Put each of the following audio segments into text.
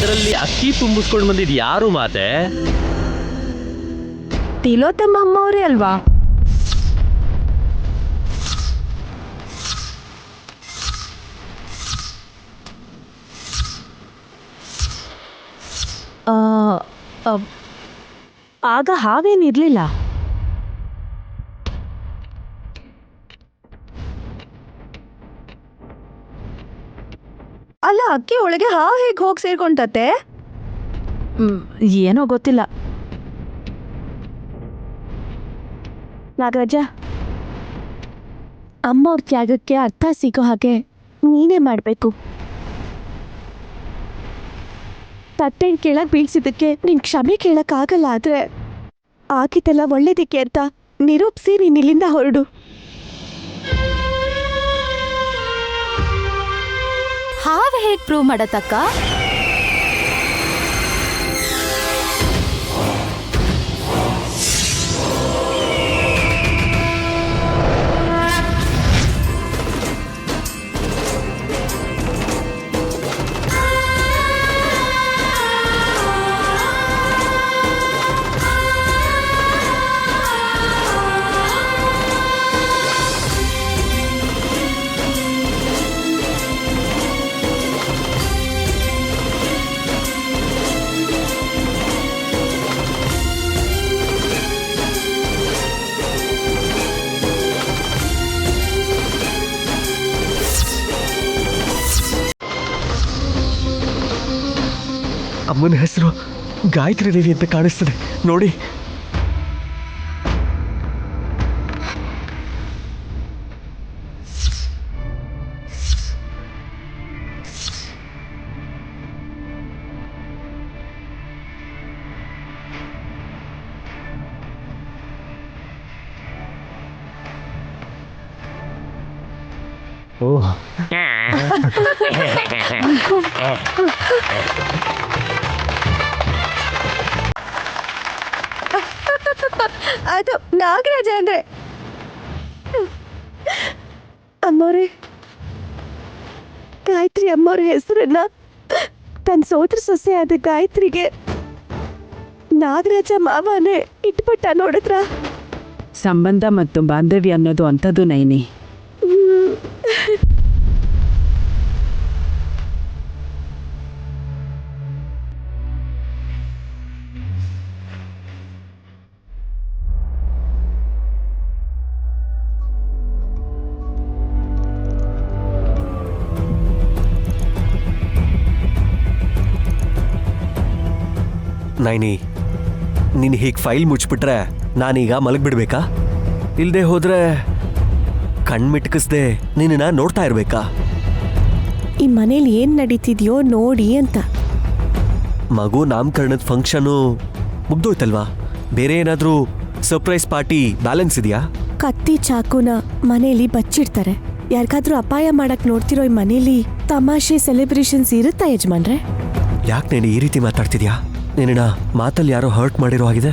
ಅದರಲ್ಲಿ ಅಕ್ಕಿ ತುಂಬಿಸ್ಕೊಂಡು ಬಂದಿದ್ ಯಾರು ಮಾತೆ? ತಿಲೋತ್ತಮ್ಮ ಅಮ್ಮವ್ರೆ ಅಲ್ವಾ? ಆಗ ಹಾವೇನಿರ್ಲಿಲ್ಲ. ಅಲ್ಲ, ಅಕ್ಕಿ ಒಳಗೆ ಹಾವು ಹೇಗೆ ಹೋಗಿ ಸೇರ್ಕೊಂಡತ್ತೆ? ಏನೋ ಗೊತ್ತಿಲ್ಲ. ನಾಗರಾಜ, ಅಮ್ಮ ಅವ್ರ ತ್ಯಾಗಕ್ಕೆ ಅರ್ಥ ಸಿಗೋ ಹಾಗೆ ನೀನೇ ಮಾಡಬೇಕು. ತಟ್ಟೆ ಕೆಳಗೆ ಬೀಳ್ಸಿದ್ದಕ್ಕೆ ನಿನ್ ಕ್ಷಮೆ ಕೇಳಕ್ಕಾಗಲ್ಲ, ಆದ್ರೆ ಆಗಿದ್ದೆಲ್ಲ ಒಳ್ಳೇದಕ್ಕೆ ಅಂತ ನಿರೂಪಿಸಿ ನೀನ್ ಇಲ್ಲಿಂದ ಹೊರಡು. ಹಾವು ಹೇಗೆ ಪ್ರೂವ್ ಮಾಡತ್ತಕ್ಕ? ಅಮ್ಮನ ಹೆಸರು ಗಾಯತ್ರಿ ದೇವಿ ಅಂತ ಕಾಣಿಸ್ತದೆ ನೋಡಿ. ಓಹ್, ಅದು ನಾಗರಾಜ ಅಂದ್ರೆ. ಅಮ್ಮವ್ರೆ, ಗಾಯತ್ರಿ ಅಮ್ಮವ್ರ ಹೆಸರನ್ನ ತನ್ನ ಸೋದರ ಸೊಸೆ ಆದ ಗಾಯತ್ರಿಗೆ ನಾಗರಾಜ ಮಾವನೇ ಇಟ್ಬಿಟ್ಟ. ನೋಡಿದ್ರ? ಸಂಬಂಧ ಮತ್ತು ಬಾಂಧವ್ಯ ಅನ್ನೋದು ಅಂಥದ್ದು ನೈನಿ. ನೈನಿ, ನೀನು ಹೀಗೆ ಫೈಲ್ ಮುಚ್ಚಿಬಿಟ್ರೆ ನಾನೀಗ ಮಲಗಿಬಿಡ್ಬೇಕಾ? ಇಲ್ಲದೆ ಹೋದ್ರೆ ಕಣ್ಮಿಟ್ಕಿಸ್ದೆ ನಿನ್ನ ನೋಡ್ತಾ ಇರ್ಬೇಕಾ? ಈ ಮನೇಲಿ ಏನ್ ನಡೀತಿದ್ಯೋ ನೋಡಿ ಅಂತ. ಮಗು ನಾಮಕರಣದ ಫಂಕ್ಷನು ಮುಗ್ದೋಯ್ತಲ್ವಾ? ಬೇರೆ ಏನಾದರೂ ಸರ್ಪ್ರೈಸ್ ಪಾರ್ಟಿ ಬ್ಯಾಲೆನ್ಸ್ ಇದೆಯಾ? ಕತ್ತಿ ಚಾಕುನ ಮನೇಲಿ ಬಚ್ಚಿಡ್ತಾರೆ. ಯಾರಿಗಾದ್ರೂ ಅಪಾಯ ಮಾಡಕ್ ನೋಡ್ತಿರೋ ಈ ಮನೇಲಿ ತಮಾಷೆ ಸೆಲೆಬ್ರೇಷನ್ಸ್ ಇರುತ್ತಾ ಯಜಮಾನ್ರೆ? ಯಾಕೆ ನೀನು ಈ ರೀತಿ ಮಾತಾಡ್ತಿದ್ಯಾ? ನಿನ್ನ ಮಾತಲ್ಲಿ ಯಾರೋ ಹರ್ಟ್ ಮಾಡಿರೋ ಆಗಿದೆ.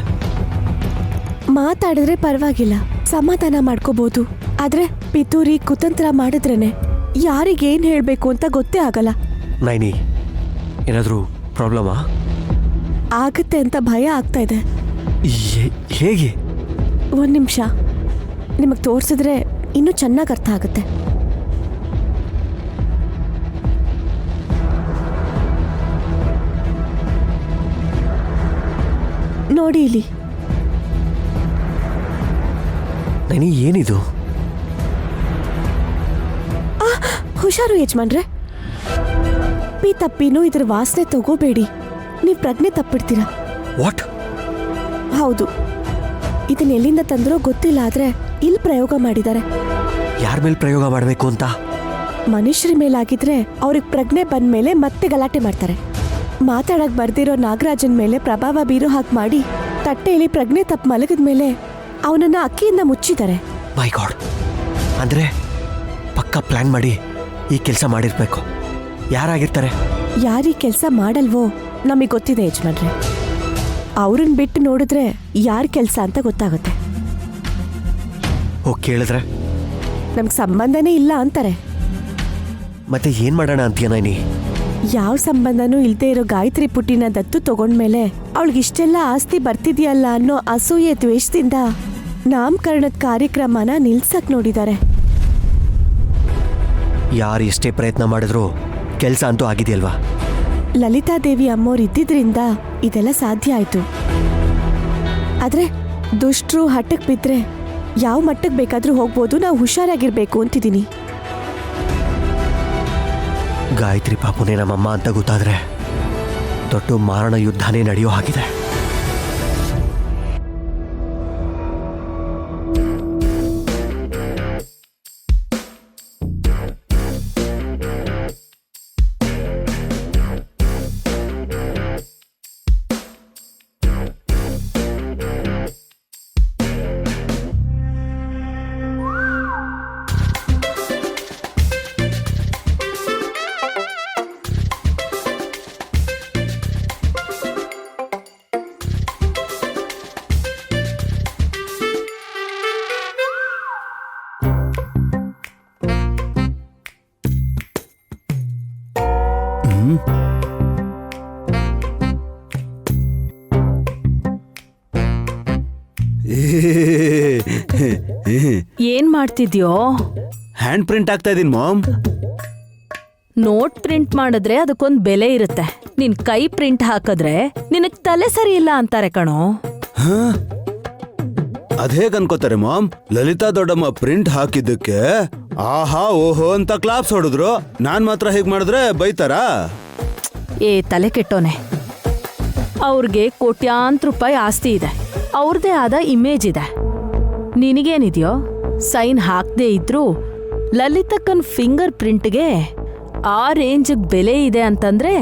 ಮಾತಾಡಿದ್ರೆ ಪರವಾಗಿಲ್ಲ, ಸಮಾಧಾನ ಮಾಡ್ಕೋಬಹುದು. ಆದ್ರೆ ಪಿತೂರಿ ಕುತಂತ್ರ ಮಾಡಿದ್ರೇನೆ ಯಾರಿಗೇನ್ ಹೇಳ್ಬೇಕು ಅಂತ ಗೊತ್ತೇ ಆಗಲ್ಲ. ನೈನಿ, ಏನಾದರೂ ಪ್ರಾಬ್ಲಮಾ? ಆಗತ್ತೆ ಅಂತ ಭಯ ಆಗ್ತಾ ಇದೆ. ಹೇಗೆ? ಒಂದ್ ನಿಮಿಷ, ನಿಮಗ್ ತೋರ್ಸಿದ್ರೆ ಇನ್ನೂ ಚೆನ್ನಾಗಿ ಅರ್ಥ ಆಗುತ್ತೆ. ನೋಡಿ ಇಲ್ಲಿ. ನೈನಿ, ಏನಿದು? ಹುಷಾರು ಯಜಮಾನ್ರೆ, ತಪ್ಪಿನೂ ಇದ್ರ ವಾಸನೆ ತಗೋಬೇಡಿ, ನೀವ್ ಪ್ರಜ್ಞೆ ತಪ್ಪಿಡ್ತೀರಾ. ವಾಟ್? ಹೌದು, ಇದನ್ನ ಎಲ್ಲಿಂದ ತಂದ್ರೋ ಗೊತ್ತಿಲ್ಲ, ಆದ್ರೆ ಇಲ್ಲಿ ಪ್ರಯೋಗ ಮಾಡಿದ್ದಾರೆ. ಯಾರ ಮೇಲೆ ಪ್ರಯೋಗ ಮಾಡಬೇಕು ಅಂತ? ಮನುಷ್ಯರ ಮೇಲಾಗಿದ್ರೆ ಅವ್ರಿಗೆ ಪ್ರಜ್ಞೆ ಬಂದ್ಮೇಲೆ ಮತ್ತೆ ಗಲಾಟೆ ಮಾಡ್ತಾರೆ. ಮಾತಾಡಕ್ ಬರ್ದಿರೋ ನಾಗರಾಜನ್ ಮೇಲೆ ಪ್ರಭಾವ ಬೀರೋ ಹಾಗೆ ಮಾಡಿ ತಟ್ಟೆಯಲ್ಲಿ ಪ್ರಜ್ಞೆ ತಪ್ಪು ಮಲಗಿದ್ಮೇಲೆ ಅವನನ್ನ ಅಕ್ಕಿಯಿಂದ ಮುಚ್ಚಿದ್ದಾರೆ. ಮೈ ಗಾಡ್, ಅಂದ್ರೆ ಪಕ್ಕ ಪ್ಲಾನ್ ಮಾಡಿ ಈ ಕೆಲಸ ಮಾಡಿರ್ಬೇಕು. ಯಾರಾಗಿರ್ತಾರೆ? ಯಾರೀ ಕೆಲಸ ಮಾಡಲ್ವೋ ನಮಗೆ ಗೊತ್ತಿದೆ ಯಜಮಾನ್ರೆ. ಅವ್ರನ್ನ ಬಿಟ್ಟು ನೋಡಿದ್ರೆ ಯಾರ ಕೆಲಸ ಅಂತ ಗೊತ್ತಾಗುತ್ತೆ. ಹೋಗಿ ಕೇಳಿದ್ರೆ ನಮ್ಗೆ ಸಂಬಂಧನೇ ಇಲ್ಲ ಅಂತಾರೆ. ಮತ್ತೆ ಏನ್ ಮಾಡೋಣ ಅಂತೀಯ ನೈನಿ? ಯಾವ ಸಂಬಂಧನೂ ಇಲ್ದೇ ಇರೋ ಗಾಯತ್ರಿ ಪುಟ್ಟಿನ ದತ್ತು ತಗೊಂಡ್ಮೇಲೆ ಅವಳಿಗಿಷ್ಟೆಲ್ಲ ಆಸ್ತಿ ಬರ್ತಿದ್ಯಲ್ಲ ಅನ್ನೋ ಅಸೂಯೆ ದ್ವೇಷದಿಂದ ನಾಮಕರಣದ ಕಾರ್ಯಕ್ರಮನ ನಿಲ್ಸಕ್ ನೋಡಿದ್ದಾರೆ. ಯಾರು ಎಷ್ಟೇ ಪ್ರಯತ್ನ ಮಾಡಿದ್ರು ಕೆಲಸ ಅಂತೂ ಆಗಿದೆಯಲ್ವಾ? ಲಲಿತಾದೇವಿ ಅಮ್ಮೋರು ಇದ್ದಿದ್ರಿಂದ ಇದೆಲ್ಲ ಸಾಧ್ಯ ಆಯ್ತು. ಆದ್ರೆ ದುಷ್ಟರು ಹಠಕ್ ಬಿದ್ರೆ ಯಾವ ಮಟ್ಟಕ್ಕೆ ಬೇಕಾದ್ರೂ ಹೋಗ್ಬೋದು. ನಾವು ಹುಷಾರಾಗಿರ್ಬೇಕು ಅಂತಿದ್ದೀನಿ. ಗಾಯತ್ರಿ ಪಾಪುನೇ ನಮ್ಮಮ್ಮ ಅಂತ ಗೊತ್ತಾದ್ರೆ ದೊಡ್ಡ ಮಾರಣ ಯುದ್ಧನೇ ನಡೆಯೋ ಹಾಗಿದೆ. ಏನ್ ಮಾಡ್ತಿದ್ಯೋ? ಹ್ಯಾಂಡ್ ಪ್ರಿಂಟ್ ಆಗ್ತಾ ಇದೀನಿ ಮಾಮ್. ನೋಟ್ ಪ್ರಿಂಟ್ ಮಾಡಿದ್ರೆ ಅದಕ್ಕೊಂದ್ ಬೆಲೆ ಇರುತ್ತೆ. ನಿನ್ ಕೈ ಪ್ರಿಂಟ್ ಹಾಕಿದ್ರೆ ನಿನಗ್ ತಲೆ ಸರಿ ಇಲ್ಲ ಅಂತಾರೆ ಕಣೋ. ಅದೇಗ್ ಅನ್ಕೋತಾರೆ ಮಾಮ್? ಲಲಿತಾ ದೊಡ್ಡಮ್ಮ ಪ್ರಿಂಟ್ ಹಾಕಿದ್ದಕ್ಕೆ ಆಹಾ ಓಹೋ ಅಂತ ಕ್ಲಾಪ್ಸ್ ಹೊಡೆದ್ರು. ನಾನ್ ಮಾತ್ರ ಹೀಗ್ ಮಾಡಿದ್ರೆ ಬೈತಾರಾ? ಏ ತಲೆ ಕೆಟ್ಟೋನೆ. ಅವ್ರಿಗೆ ಕೋಟ್ಯಾಂತರ ರೂಪಾಯಿ ಆಸ್ತಿ ಇದೆ, ಅವ್ರದೇ ಆದ ಇಮೇಜ್ ಇದೆ. ನಿನಗೇನಿದ್ಯೋ? ಸೈನ್ ಹಾಕ್ದೇ ಇದ್ರು ಲಲಿತಕ್ಕನ್ ಫಿಂಗರ್ ಪ್ರಿಂಟ್ಗೆ ಆ ರೇಂಜ್ಗೆ ಬೆಲೆ ಇದೆ ಅಂತಂದ್ರೆ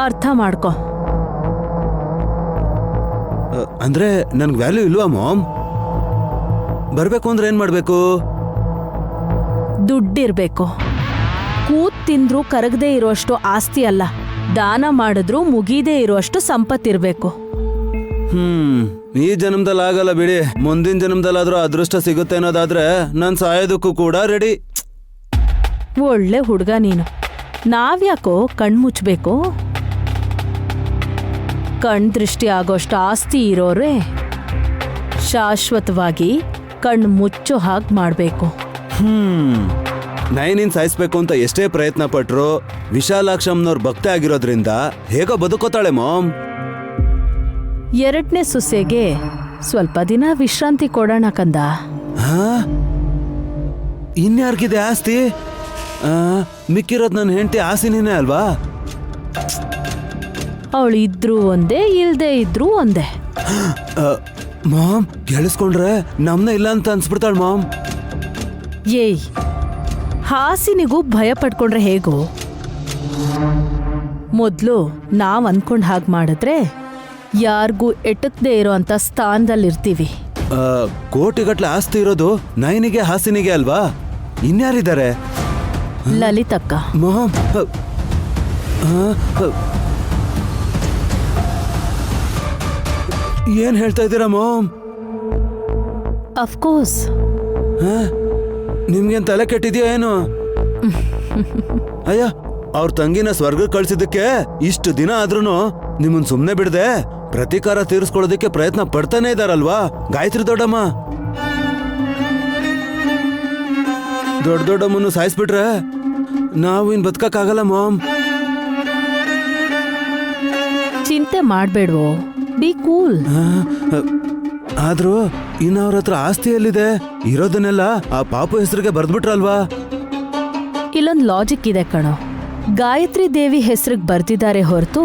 ಅರ್ಥ ಮಾಡ್ಕೊ. ಅಂದ್ರೆ ನನ್ಗೆ ವ್ಯಾಲ್ಯೂ ಇಲ್ವಾ ಮಾಮ್? ಬರ್ಬೇಕು ಅಂದ್ರೆ ಏನ್ ಮಾಡ್ಬೇಕು? ದುಡ್ಡಿರ್ಬೇಕು. ಕೂತ್ ತಿಂದ್ರು ಕರಗದೆ ಇರುವಷ್ಟು ಆಸ್ತಿ ಅಲ್ಲ, ದಾನ ಮಾಡಿದ್ರು ಮುಗೀದೇ ಇರುವಷ್ಟು ಸಂಪತ್ತಿರ್ಬೇಕು. ಈ ಜನ್ಮದಲ್ಲಿ ಆಗಲ್ಲ ಬಿಡಿ. ಮುಂದಿನ ಜನ್ಮದಲ್ಲಾದ್ರೂ ಅದೃಷ್ಟ ಸಿಗುತ್ತೆ ಅನ್ನೋದಾದ್ರೆ ನಾನ್ ಸಾಯೋದಕ್ಕೂ ಕೂಡ ರೆಡಿ. ಒಳ್ಳೆ ಹುಡ್ಗ ನೀನು. ನಾವ್ಯಾಕೋ ಕಣ್ಮುಚ್ಬೇಕು? ಕಣ್ ದೃಷ್ಟಿ ಆಗೋಷ್ಟು ಆಸ್ತಿ ಇರೋರೇ ಶಾಶ್ವತವಾಗಿ ಕಣ್ ಮುಚ್ಚೋ ಹಾಗೆ ಮಾಡ್ಬೇಕು. ನೈನಿನ್ ಸಾಯಿಸ್ಬೇಕು ಅಂತ ಎಷ್ಟೇ ಪ್ರಯತ್ನ ಪಟ್ರು ವಿಶಾಲಾಕ್ಷಮ್ಮನವ್ರ ಭಕ್ತಿ ಆಗಿರೋದ್ರಿಂದ ಹೇಗೋ ಬದುಕೋತಾಳೆ ಮಾಮ್. ಎರಡನೇ ಸೊಸೆಗೆ ಸ್ವಲ್ಪ ದಿನ ವಿಶ್ರಾಂತಿ ಕೊಡೋಣ ಕಂದ. ಇನ್ಯಾರ್ಗಿದೆ ಆಸ್ತಿ? ಮಿಕ್ಕಿರೋದ್ ನನ್ನ ಹೆಂಡತಿ ಆಸಿನೇ ಅಲ್ವಾ? ಅವಳು ಇದ್ರೂ ಒಂದೇ, ಇಲ್ದೇ ಇದ್ರೂ ಒಂದೇ. ಮಾಮ್ ಕೇಳಿಸ್ಕೊಂಡ್ರೆ ನಮ್ನ ಇಲ್ಲ ಅಂತ ಅನ್ಸ್ಬಿಡ್ತಾಳ ಮಾಮ್. ಏಯ್, ಹಾಸಿನಿಗೂ ಭಯ ಪಡ್ಕೊಂಡ್ರೆ ಹೇಗೋ? ಮೊದ್ಲು ನಾವ್ ಅನ್ಕೊಂಡ್ ಹಾಗೆ ಮಾಡಿದ್ರೆ ಯಾರಿಗೂ ಎಟಕ್ದೇ ಇರೋ ಅಂತ ಸ್ಥಾನದಲ್ಲಿರ್ತೀವಿ. ಕೋಟಿಗಟ್ಲೆ ಆಸ್ತಿ ಇರೋದು ನೈನಿಗೆ ಹಾಸಿನಿಗೆ ಅಲ್ವಾ? ಇನ್ಯಾರಿದ್ದಾರೆ? ಲಲಿತಕ್ಕ. ಮಾಮ್ ಏನ್ ಹೇಳ್ತಾ ಇದ್ದೀರಾ ಮಾಮ್? ಅಫ್ಕೋರ್ಸ್. ನಿಮ್ಗೇನ್ ತಲೆ ಕೆಟ್ಟಿದ್ಯಾ ಏನು? ಅಯ್ಯ, ಅವ್ರ ತಂಗಿನ ಸ್ವರ್ಗಕ್ಕೆ ಕಳ್ಸಿದ್ದಕ್ಕೆ ಇಷ್ಟು ದಿನ ಆದ್ರೂನು ನಿಮ್ಮನ್ ಸುಮ್ನೆ ಬಿಡದೆ ಪ್ರತೀಕಾರ ತೀರಿಸ್ಕೊಳ್ಳೋದಕ್ಕೆ ಪ್ರಯತ್ನ ಪಡ್ತಾನೆ ಇದಾರಲ್ವಾ ಗಾಯತ್ರಿ ದೊಡ್ಡಮ್ಮ. ದೊಡ್ಡಮ್ಮನ್ನು ಸಾಯಿಸ್ಬಿಟ್ರೆ ನಾವು ಇನ್ ಬದುಕಕ್ಕಾಗಲ್ಲ ಮಾಮ್. ಚಿಂತೆ ಮಾಡ್ಬೇಡ್ವೋ, ಬಿ ಕೂಲ್. ಆದ್ರೂ ಇನ್ನ ಅವ್ರ ಹತ್ರ ಆಸ್ತಿ ಎಲ್ಲಿದೆ? ಇರೋದನ್ನೆಲ್ಲ ಆ ಪಾಪು ಹೆಸರಿಗೆ ಬರ್ದ್ಬಿಟ್ರಲ್ವಾ? ಇಲ್ಲೊಂದ್ ಲಾಜಿಕ್ ಇದೆ ಕಣೋ. ಗಾಯತ್ರಿ ದೇವಿ ಹೆಸರಿಗೆ ಬರ್ದಿದ್ದಾರೆ ಹೊರತು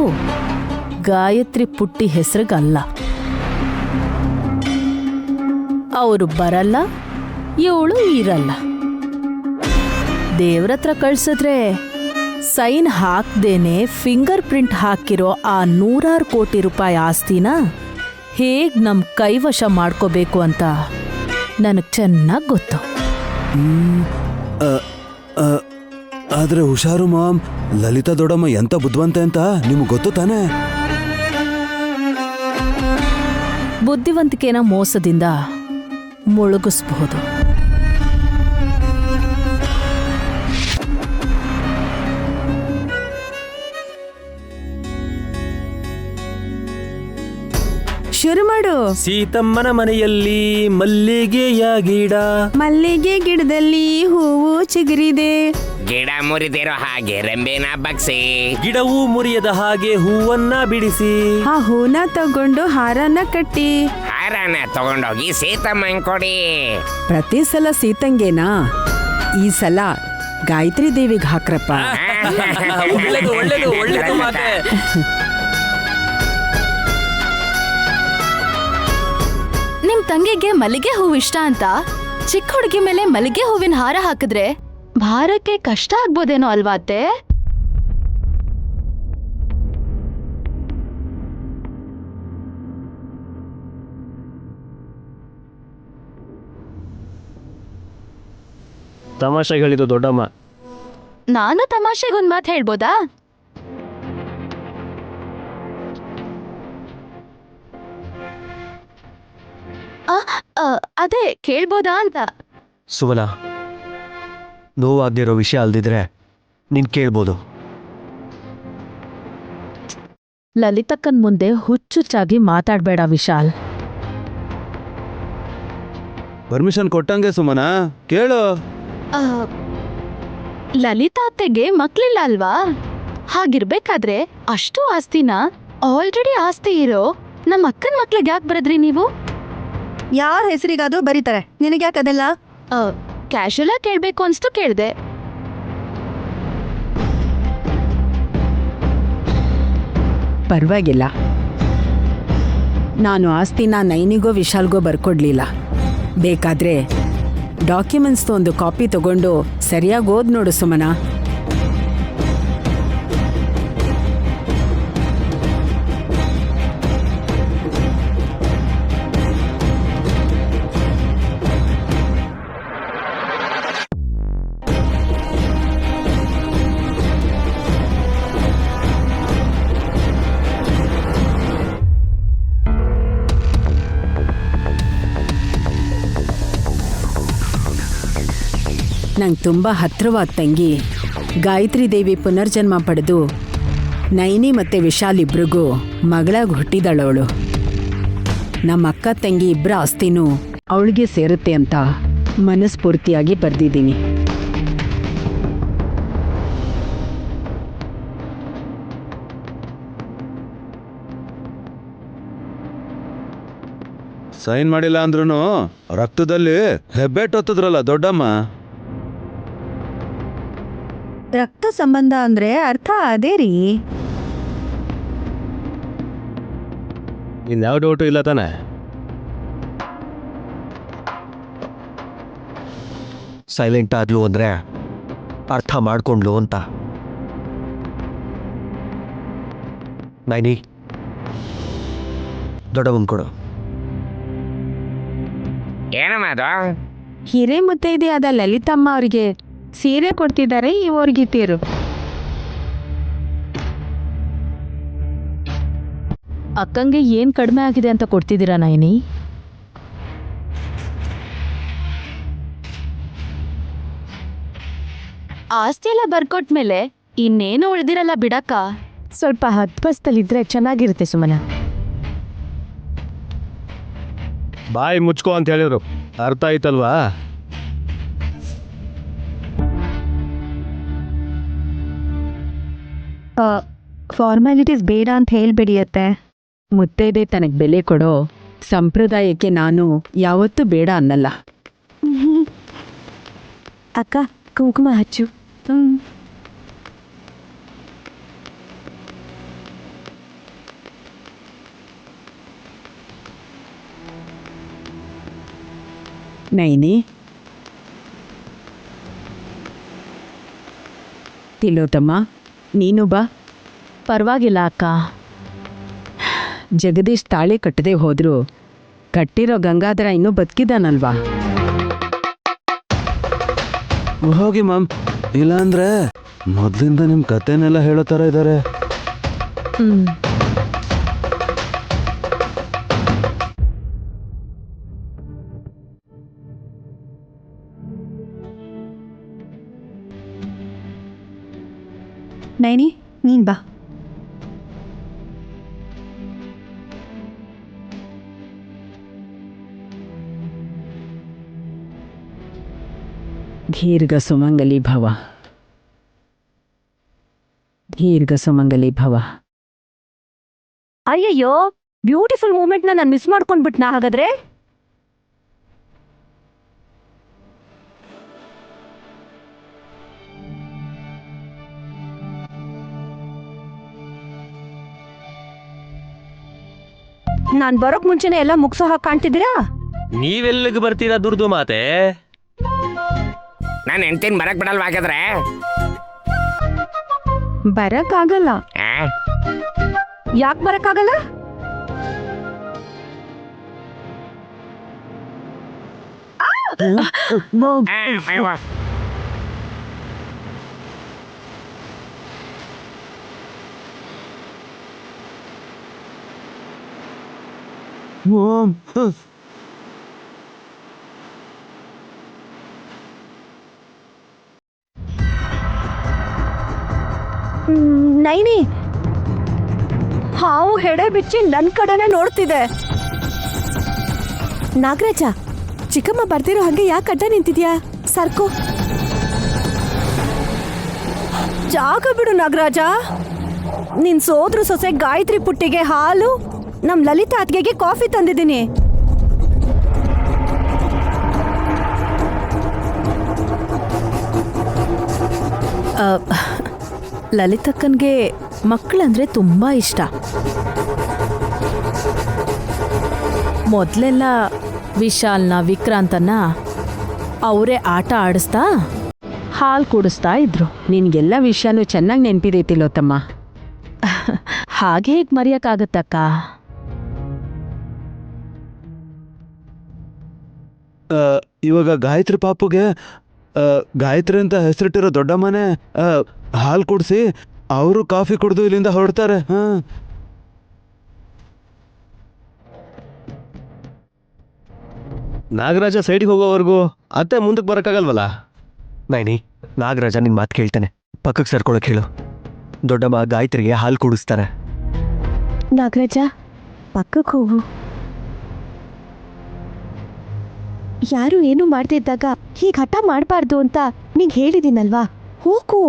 ಗಾಯತ್ರಿ ಪುಟ್ಟಿ ಹೆಸರಿಗಲ್ಲ. ಅವರು ಬರಲ್ಲ, ಇವಳು ಇರಲ್ಲ. ದೇವ್ರತ್ರ ಕಳ್ಸಿದ್ರೆ ಸೈನ್ ಹಾಕ್ದೇನೆ ಫಿಂಗರ್ ಪ್ರಿಂಟ್ ಹಾಕಿರೋ ಆ 100 ಕೋಟಿ ರೂಪಾಯಿ ಆಸ್ತಿನ ಹೇಗ್ ನಮ್ ಕೈವಶ ಮಾಡ್ಕೋಬೇಕು ಅಂತ ನನಗ್ ಚೆನ್ನಾಗ್ ಗೊತ್ತು. ಆದ್ರೆ ಹುಷಾರು ಮಾಮ್, ಲಲಿತಾ ದೊಡ್ಡಮ್ಮ ಎಂತ ಬುದ್ಧಿವಂತೆ ಅಂತ ನಿಮ್ಗೆ ಗೊತ್ತು ತಾನೆ? ಬುದ್ಧಿವಂತಿಕೆನ ಮೋಸದಿಂದ ಮುಳುಗಿಸ್ಬಹುದು. ಶುರು ಮಾಡು. ಸೀತಮ್ಮನ ಮನೆಯಲ್ಲಿ ಮಲ್ಲಿಗೆಯ ಗಿಡ, ಮಲ್ಲಿಗೆ ಗಿಡದಲ್ಲಿ ಹೂವು ಚಿಗುರಿದೆ. ಗಿಡ ಮುರಿದಿರೋ ಹಾಗೆ ರೆಂಬೆನ ಬಗ್ಸಿ, ಗಿಡವೂ ಮುರಿಯದ ಹಾಗೆ ಹೂವನ್ನ ಬಿಡಿಸಿ, ಆ ಹೂನ ತಗೊಂಡು ಹಾರನ ಕಟ್ಟಿ. ಹಾರನ ತಗೊಂಡೋಗಿ ಸೀತಮ್ಮಂಗ್ ಕೊಡಿ. ಪ್ರತಿ ಸಲ ಸೀತಂಗೇನಾ, ಈ ಸಲ ಗಾಯತ್ರಿ ದೇವಿಗೆ ಹಾಕ್ರಪ್ಪ. ಒಳ್ಳೇದು ಒಳ್ಳೇದು ಒಳ್ಳೇದು ಮಾತೆ. ನಿಮ್ ತಂಗಿಗೆ ಮಲ್ಲಿಗೆ ಹೂವು ಇಷ್ಟ ಅಂತ ಚಿಕ್ಕ ಹುಡುಗಿ ಮೇಲೆ ಮಲ್ಲಿಗೆ ಹೂವಿನ ಹಾರ ಹಾಕಿದ್ರೆ ಭಾರಕ್ಕೆ ಕಷ್ಟ ಆಗ್ಬೋದೇನೋ ಅಲ್ವಾ ಅತ್ತೆ? ತಮಾಷೆಗೆ ಹೇಳಿದ್ದು ದೊಡ್ಡಮ್ಮ. ನಾನು ತಮಾಷೆಗೊಂದ್ ಮಾತು ಹೇಳ್ಬೋದಾ? ಅದೇ ಕೇಳ್ಬೋದಾ ಅಂತ. ಸುಮನ, ನೋವಾಗ್ದಿರೋ ವಿಷಯ ಅಲ್ದಿದ್ರೆ ನೀನ್ ಕೇಳ್ಬೋದು. ಲಲಿತಕ್ಕನ್ ಮುಂದೆ ಹುಚ್ಚುಚ್ಚಾಗಿ ಮಾತಾಡ್ಬೇಡ ವಿಶಾಲ್. ಪರ್ಮಿಷನ್ ಕೊಟ್ಟಂಗೆ ಸುಮನ, ಕೇಳು. ಆ, ಲಲಿತಾ ಅತ್ತೆಗೆ ಮಕ್ಳಿಲ್ಲ ಅಲ್ವಾ? ಹಾಗಿರ್ಬೇಕಾದ್ರೆ ಅಷ್ಟು ಆಸ್ತಿನ ಆಲ್ರೆಡಿ ಆಸ್ತಿ ಇರೋ ನಮ್ಮ ಅಕ್ಕನ ಮಕ್ಳಿಗೆ ಯಾಕೆ ಬರದ್ರಿ ನೀವು? ಯಾರ ಹೆಸರಿಗಾದ್ರೂ ಬರೀತಾರೆ, ನಿನಗೆ ಯಾಕೆ ಅದೆಲ್ಲ? ಕ್ಯಾಶುಯಲ್ ಆಗಿ ಕೇಳ್ಬೇಕು ಅನ್ಸ್ತು ಕೇಳ್ದೆ. ಪರವಾಗಿಲ್ಲ, ನಾನು ಆಸ್ತಿನ ನೈನಿಗೋ ವಿಶಾಲ್ಗೋ ಬರ್ಕೊಡ್ಲಿಲ್ಲ. ಬೇಕಾದ್ರೆ ಡಾಕ್ಯುಮೆಂಟ್ಸ್ ಒಂದು ಕಾಪಿ ತಗೊಂಡು ಸರಿಯಾಗಿ ಓದ್ ನೋಡು ಸುಮನ. ನಂಗೆ ತುಂಬ ಹತ್ರವಾದ ತಂಗಿ ಗಾಯತ್ರಿ ದೇವಿ ಪುನರ್ಜನ್ಮ ಪಡೆದು ನೈನಿ ಮತ್ತು ವಿಶಾಲ್ ಇಬ್ರಿಗೂ ಮಗಳಾಗಿ ಹುಟ್ಟಿದಳವಳು. ನಮ್ಮ ಅಕ್ಕ ತಂಗಿ ಇಬ್ಬರ ಆಸ್ತಿನೂ ಅವಳಿಗೆ ಸೇರುತ್ತೆ ಅಂತ ಮನಸ್ಫೂರ್ತಿಯಾಗಿ ಬರೆದಿದ್ದೀನಿ. ಸೈನ್ ಮಾಡಿಲ್ಲ ಅಂದ್ರೂ ರಕ್ತದಲ್ಲಿ ಹೆಬ್ಬೆಟ್ಟೊತ್ತದ್ರಲ್ಲ ದೊಡ್ಡಮ್ಮ. ರಕ್ತ ಸಂಬಂಧ ಅಂದ್ರೆ ಅರ್ಥ ಅದೇ ರೀ. ಇನ್ಯಾವ ಡೌಟು ಇಲ್ಲ ತಾನೆ? ಸೈಲೆಂಟ್ ಆದ್ಲು ಅಂದ್ರೆ ಅರ್ಥ ಮಾಡ್ಕೊಂಡ್ಲು ಅಂತ. ನೈನಿ, ದೊಡ್ಡವನ್ ಕೊಡು. ಏನಮ್ಮ ಅದು? ಹಿರೇ ಮುತ್ತೈದೆ ಆದ ಲಲಿತಮ್ಮ ಅವರಿಗೆ ಸೀರೆ ಕೊಡ್ತಿದ್ದಾರೆ ಇವರಿಗೆ ತೀರು. ಅಕ್ಕಂಗೆ ಏನ್ ಕಡಿಮೆ ಆಗಿದೆ ಅಂತ ಕೊಡ್ತಿದ್ದೀರಾ ನೈನಿ? ಆಸ್ತಿ ಎಲ್ಲ ಬರ್ಕೊಟ್ಮೇಲೆ ಇನ್ನೇನು ಉಳ್ದಿರಲ್ಲ ಬಿಡಕ್ಕ. ಸ್ವಲ್ಪ ಹದ್ಬಸ್ತಲ್ಲಿದ್ರೆ ಚೆನ್ನಾಗಿರುತ್ತೆ ಸುಮನ. ಬಾಯಿ ಮುಚ್ಕೋ ಅಂತ ಹೇಳಿದ್ರು, ಅರ್ಥ ಆಯ್ತಲ್ವಾ? ಫಾರ್ಮಾಲಿಟೀಸ್ ಬೇಡ ಅಂತ ಹೇಳ್ಬೇಡಿ ಅತ್ತೆ. ಮುತ್ತೈದೆ ತನಗೆ ಬೆಲೆ ಕೊಡೋ ಸಂಪ್ರದಾಯಕ್ಕೆ ನಾನು ಯಾವತ್ತೂ ಬೇಡ ಅನ್ನಲ್ಲ. ಅಕ್ಕ ಕುಂಕುಮ ಹಚ್ಚು. ನೈನಿ, ತಿಲೋತಮ್ಮ ನೀನು ಬಾ. ಪರವಾಗಿಲ್ಲ ಅಕ್ಕ. ಜಗದೀಶ್ ತಾಳಿ ಕಟ್ಟದೆ ಹೋದ್ರು ಕಟ್ಟಿರೋ ಗಂಗಾಧರ ಇನ್ನೂ ಬದುಕಿದಾನಲ್ವಾ? ಹೋಗಿ ಮ್ಯಾಮ್, ಇಲ್ಲಾಂದ್ರೆ ಮೊದ್ಲಿಂದ ನಿಮ್ ಕತೆನೆಲ್ಲ ಹೇಳೋ ತರ ಇದ್ದಾರೆ. ನೈನಿ ನೀನ್ ಬಾ. ದೀರ್ಘ ಸುಮಂಗಲಿ ಭವ, ದೀರ್ಘ ಸುಮಂಗಲಿ ಭವ. ಅಯ್ಯಯ್ಯೋ, ಬ್ಯೂಟಿಫುಲ್ ಮೂಮೆಂಟ್ನ ನಾನು ಮಿಸ್ ಮಾಡ್ಕೊಂಡ್ಬಿಟ್ನಾ ಹಾಗಾದ್ರೆ? ನಾನ್ ಬರೋಕ್ ಮುಂಚೆನೆ ಎಲ್ಲ ಮುಗ್ಸೋ ಹಾಗೆ ಕಾಣ್ತಿದ್ದೀರಾ? ನೀವೆಲ್ಲಿಗೆ ಬರ್ತೀರಾ ದುರ್ದು ಮಾತೆ? ನಾನು ಹೆಂಡ್ತಿನ ಬರಕ್ ಬಿಡಲ್ವಾ ಹಾಗಾದ್ರೆ? ಬರಕ್ಕಾಗಲ್ಲ. ಆ? ಯಾಕೆ ಬರಕ್ಕಾಗಲ್ಲ? ಅಯ್ಯೋ. ಮಾಮ್, ನೈನಿ, ಹಾವು ಹೆಡೆ ಬಿಚ್ಚಿ ನನ್ ಕಡೆನೆ ನೋಡ್ತಿದೆ. ನಾಗರಾಜ, ಚಿಕ್ಕಮ್ಮ ಬರ್ತಿರೋ ಹಂಗೆ ಯಾಕೆ ಅಡ್ಡ ನಿಂತಿದ್ಯಾ? ಸರ್ಕು, ಜಾಗ ಬಿಡು ನಾಗರಾಜ. ನಿನ್ ಸೋದ್ರ ಸೊಸೆ ಗಾಯತ್ರಿ ಪುಟ್ಟಿಗೆ ಹಾಲು, ನಮ್ ಲಲಿತಾ ಅತ್ಗೆಗೆ ಕಾಫಿ ತಂದಿದ್ದೀನಿ. ಲಲಿತಕ್ಕನ್ಗೆ ಮಕ್ಕಳಂದ್ರೆ ತುಂಬಾ ಇಷ್ಟ. ಮೊದ್ಲೆಲ್ಲ ವಿಶಾಲ್ನ ವಿಕ್ರಾಂತನ್ನ ಅವರೇ ಆಟ ಆಡಿಸ್ತಾ ಹಾಲು ಕುಡಿಸ್ತಾ ಇದ್ರು. ನಿನ್ಗೆಲ್ಲ ವಿಷಯನೂ ಚೆನ್ನಾಗಿ ನೆನ್ಪಿದೈತಿಲ್ಲೋ ತಮ್ಮ. ಹಾಗೆ ಹೇಗೆ ಮರೆಯಕ್ಕಾಗತ್ತಕ್ಕ? ಇವಾಗ ಗಾಯತ್ರಿ ಪಾಪುಗೆ ಗಾಯತ್ರಿ ಅಂತ ಹೆಸರಿಟ್ಟಿರೋ ದೊಡ್ಡಮ್ಮನೆ ಹಾಲು ಕುಡಿಸಿ ಅವರು ಕಾಫಿ ಕುಡಿದು ಇಲ್ಲಿಂದ ಹೊರಡ್ತಾರೆ. ನಾಗರಾಜ ಸೈಡಿಗೆ ಹೋಗೋವರೆಗೂ ಅತ್ತೆ ಮುಂದಕ್ಕೆ ಬರೋಕ್ಕಾಗಲ್ವಲ್ಲ? ನೈನಿ, ನಾಗರಾಜ ನಿನ್ನ ಮಾತು ಕೇಳ್ತಾನೆ, ಪಕ್ಕಕ್ಕೆ ಸರ್ಕೊಳಕ್ಕೆ ಹೇಳು. ದೊಡ್ಡಮ್ಮ ಗಾಯತ್ರಿಗೆ ಹಾಲು ಕುಡಿಸ್ತಾರೆ. ನಾಗರಾಜ, ಪಕ್ಕಕ್ಕೆ ಹೋಗು. ಯಾರು ಏನು ಮಾಡ್ತಿದ್ದಾಗ ಹೀಗೆ ಹಠ ಮಾಡಬಾರ್ದು ಅಂತ ನಿಂಗೆ ಹೇಳಿದ್ದೀನಲ್ವಾ? ಹೋಗು.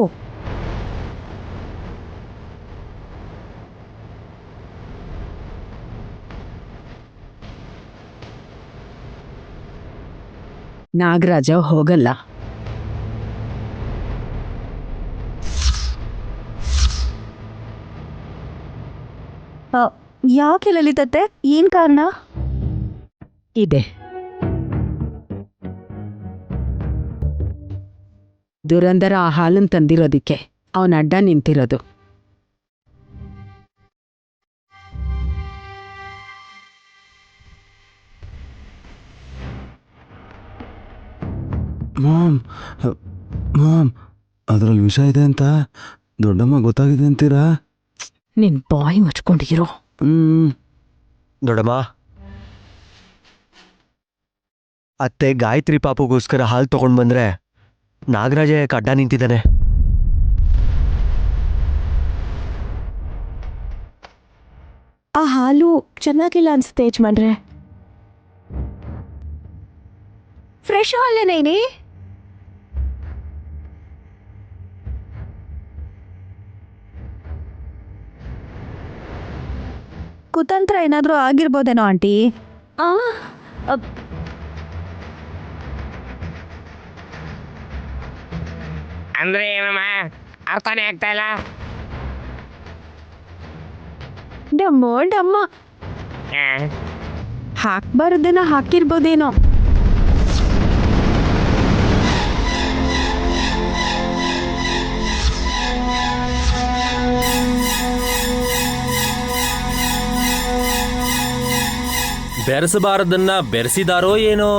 ನಾಗರಾಜ ಹೋಗಲ್ಲ. ಯಾಕೆ ಲಲಿತತ್ತೆ? ಏನ್ ಕಾರಣ? ಇದೆ. ದುರಂದರ ಆ ಹಾಲನ್ನು ತಂದಿರೋದಿಕ್ಕೆ ಅವನ ಅಡ್ಡ ನಿಂತಿರೋದು. ಮಾಮ್, ಮಾಮ್, ಅದ್ರಲ್ಲಿ ವಿಷ ಇದೆ ಅಂತ ದೊಡ್ಡಮ್ಮ ಗೊತ್ತಾಗಿದೆ ಅಂತೀರಾ? ನಿನ್ ಬಾಯಿ ಮುಚ್ಕೊಂಡಿರೋ. ದೊಡ್ಡಮ್ಮ, ಅತ್ತೆ ಗಾಯತ್ರಿ ಪಾಪುಗೋಸ್ಕರ ಹಾಲು ತಗೊಂಡು ಬಂದ್ರೆ ನಾಗರಾಜ ಯಾಕೆ ಅಡ್ಡ ನಿಂತಿದ್ದಾನೆ? ಆ ಹಾಲು ಚೆನ್ನಾಗಿಲ್ಲ ಅನ್ಸುತ್ತೆ ಯಜಮಾನ್ರೆ. ಫ್ರೆಶ್ ಹಾಲೇನೇನಿ? ಕುತಂತ್ರ ಏನಾದರೂ ಆಗಿರ್ಬೋದೇನೋ ಆಂಟಿ. ಅಂದ್ರೆ ಏನಮ್ಮ, ಅರ್ಥನೇ ಆಗ್ತಾ ಇಲ್ಲ. ಡಮ್ಮ ಆ? ಹಾಕ್ಬಾರ್ದನ್ನ ಹಾಕಿರ್ಬೋದೇನೋ. ಬೆರೆಸಬಾರದನ್ನ ಬೆರೆಸಿದಾರೋ ಏನೋ?